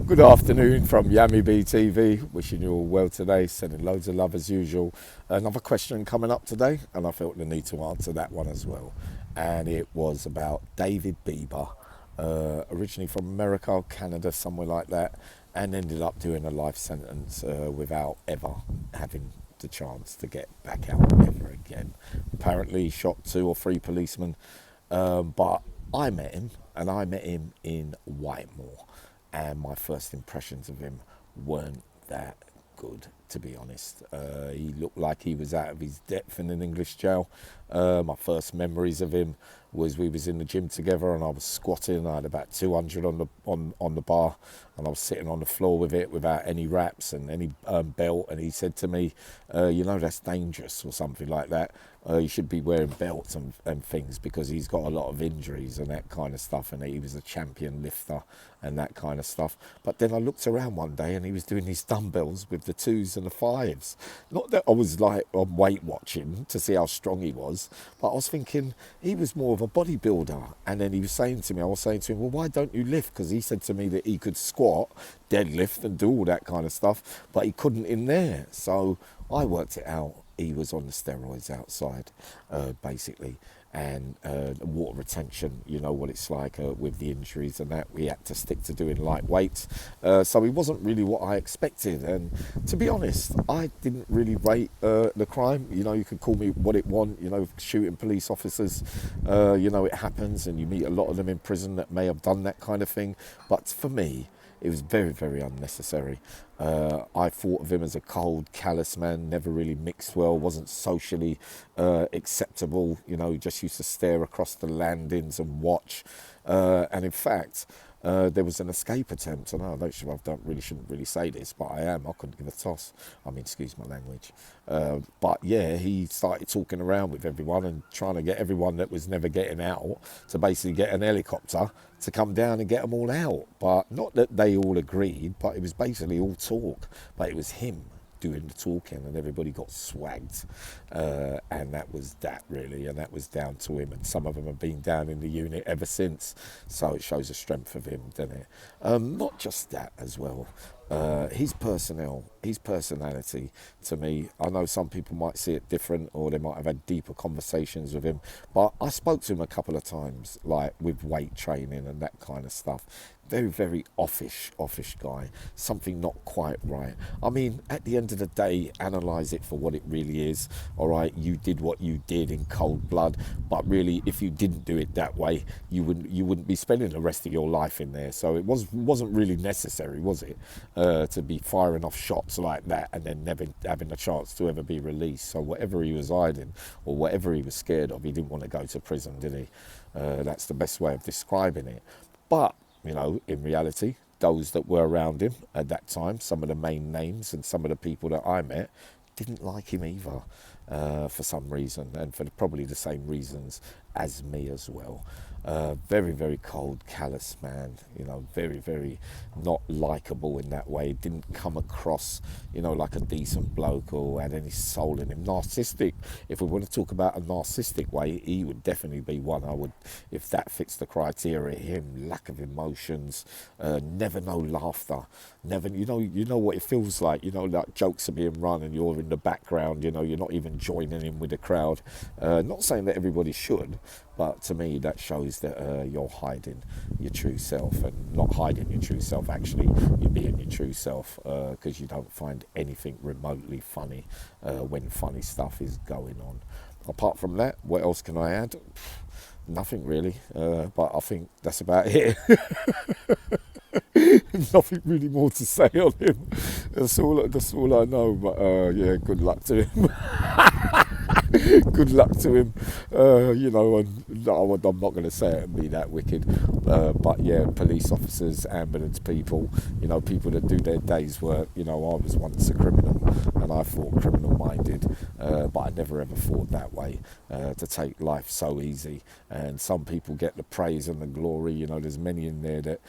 Good afternoon from Yammy TV. Wishing you all well today. Sending loads of love as usual. Another question coming up today, and I felt the need to answer that one as well. And it was about David Bieber, originally from America or Canada, somewhere like that, and ended up doing a life sentence without ever having the chance to get back out ever again. Apparently, he shot 2 or 3 policemen, but I met him, and I met him in Whitemore. And my first impressions of him weren't that good, to be honest. He looked like he was out of his depth in an English jail. My first memories of him was we was in the gym together, and I was squatting. I had about 200 on the bar, and I was sitting on the floor with it without any wraps and any belt. And he said to me, "You know, that's dangerous," or something like that. You should be wearing belts and things, because he's got a lot of injuries and that kind of stuff, and he was a champion lifter and that kind of stuff. But then I looked around one day, and he was doing his dumbbells with the 2s and the 5s. Not that I was like on weight watching to see how strong he was, but I was thinking he was more of a bodybuilder. And then he was saying to me, I was saying to him, "Well, why don't you lift?" Because he said to me that he could squat, deadlift and do all that kind of stuff, but he couldn't in there. So I worked it out. He was on the steroids outside, basically, and water retention, you know what it's like with the injuries and that. We had to stick to doing light weights, so he wasn't really what I expected. And to be honest, I didn't really rate the crime. You know, you could call me what it want, you know, shooting police officers, you know, it happens, and you meet a lot of them in prison that may have done that kind of thing. But for me, it was very, very unnecessary. I thought of him as a cold, callous man, never really mixed well, wasn't socially acceptable, you know, just used to stare across the landings and watch. And in fact, there was an escape attempt, and I shouldn't really say this, but I couldn't give a toss. I mean, excuse my language. But yeah, he started talking around with everyone and trying to get everyone that was never getting out to basically get an helicopter to come down and get them all out. But not that they all agreed, but it was basically all talk. But it was him doing the talking, and everybody got swagged, and that was that really, and that was down to him. And some of them have been down in the unit ever since, so it shows the strength of him, doesn't it? Not just that as well, his personality to me, I know some people might see it different, or they might have had deeper conversations with him, but I spoke to him a couple of times, like with weight training and that kind of stuff. Very, very offish guy. Something not quite right. I mean, at the end of the day, analyse it for what it really is. All right, you did what you did in cold blood, but really, if you didn't do it that way, you wouldn't be spending the rest of your life in there. So it wasn't really necessary, was it, to be firing off shots like that and then never having a chance to ever be released. So whatever he was hiding or whatever he was scared of, he didn't want to go to prison, did he? That's the best way of describing it. But you know, in reality, those that were around him at that time, some of the main names and some of the people that I met, didn't like him either, for some reason, and for probably the same reasons as me as well. Very, very cold, callous man, you know, very, very not likable in that way. Didn't come across, you know, like a decent bloke or had any soul in him. Narcissistic, if we want to talk about a narcissistic way, he would definitely be one I would, if that fits the criteria. Him, lack of emotions, never no laughter, never, you know what it feels like, you know, like jokes are being run and you're in the background, you know, you're not even joining in with the crowd. Not saying that everybody should, but to me that shows that you're hiding your true self, and not hiding your true self, actually you're being your true self, because you don't find anything remotely funny when funny stuff is going on. Apart from that, what else can I add? Nothing really, but I think that's about it. Nothing really more to say on him. That's all I know, but yeah, good luck to him. Good luck to him, you know, and no, I'm not going to say it and be that wicked, but yeah, police officers, ambulance people, you know, people that do their day's work, you know, I was once a criminal, and I thought criminal-minded, but I never ever thought that way, to take life so easy. And some people get the praise and the glory, you know, there's many in there that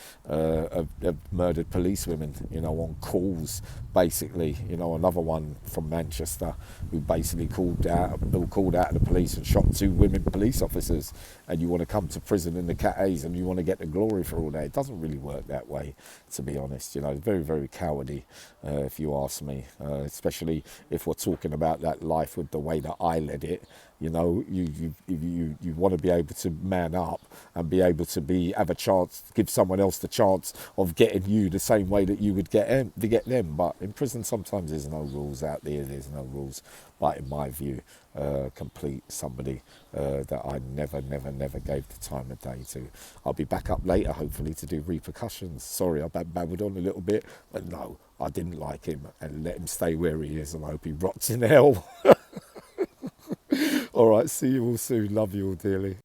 have murdered police women, you know, on calls, basically, you know, another one from Manchester who basically called called out of the police and shot 2 women police officers, and you want to come to prison in the Cat A's and you want to get the glory for all that. It doesn't really work that way, to be honest. You know, very, very cowardly, if you ask me, especially if we're talking about that life with the way that I led it. You know, you want to be able to man up and be able to have a chance, give someone else the chance of getting you the same way that you would get them. But in prison, sometimes there's no rules out there. There's no rules. But in my view, complete somebody that I never gave the time of day to. I'll be back up later, hopefully, to do repercussions. Sorry, I babbled on a little bit, but no, I didn't like him, and let him stay where he is, and I hope he rots in hell. All right, see you all soon. Love you all dearly.